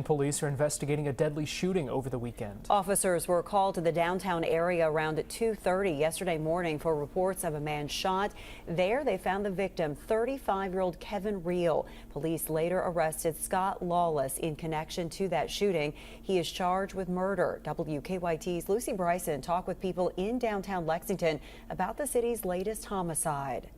Police are investigating a deadly shooting over the weekend. Officers were called to the downtown area around 2:30 yesterday morning for reports of a man shot. There they found the victim, 35-year-old Kevin Reel. Police later arrested Scott Lawless in connection to that shooting. He is charged with murder. WKYT's Lucy Bryson talked with people in downtown Lexington about the city's latest homicide.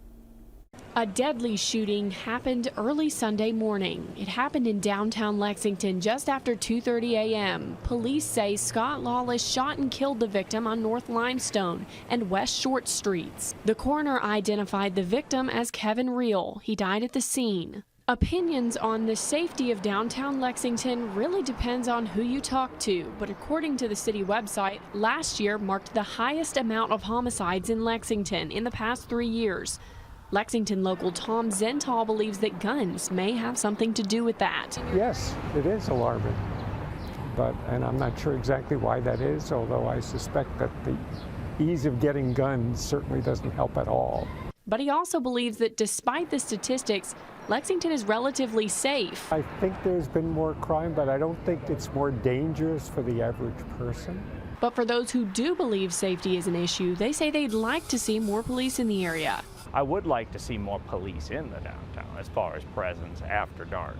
A deadly shooting happened early Sunday morning. It happened in downtown Lexington just after 2:30 a.m. Police say Scott Lawless shot and killed the victim on North Limestone and West Short Streets. The coroner identified the victim as Kevin Reel. He died at the scene. Opinions on the safety of downtown Lexington really depends on who you talk to, but according to the city website, last year marked the highest amount of homicides in Lexington in the past 3 years. Lexington local Tom Zental believes that guns may have something to do with that. Yes, it is alarming, and I'm not sure exactly why that is, although I suspect that the ease of getting guns certainly doesn't help at all. But he also believes that despite the statistics, Lexington is relatively safe. I think there's been more crime, but I don't think it's more dangerous for the average person. But for those who do believe safety is an issue, they say they'd like to see more police in the area. I would like to see more police in the downtown as far as presence after dark.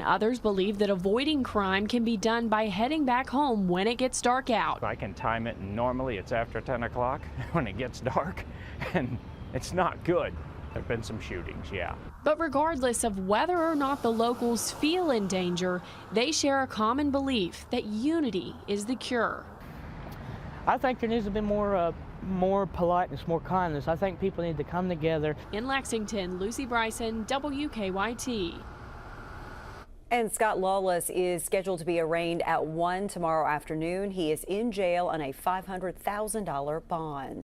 Others believe that avoiding crime can be done by heading back home when it gets dark out. I can time it, and normally it's after 10 o'clock when it gets dark, and it's not good. There have been some shootings, yeah. But regardless of whether or not the locals feel in danger, they share a common belief that unity is the cure. I think there needs to be more politeness, more kindness. I think people need to come together. In Lexington, Lucy Bryson, WKYT. And Scott Lawless is scheduled to be arraigned at 1 tomorrow afternoon. He is in jail on a $500,000 bond.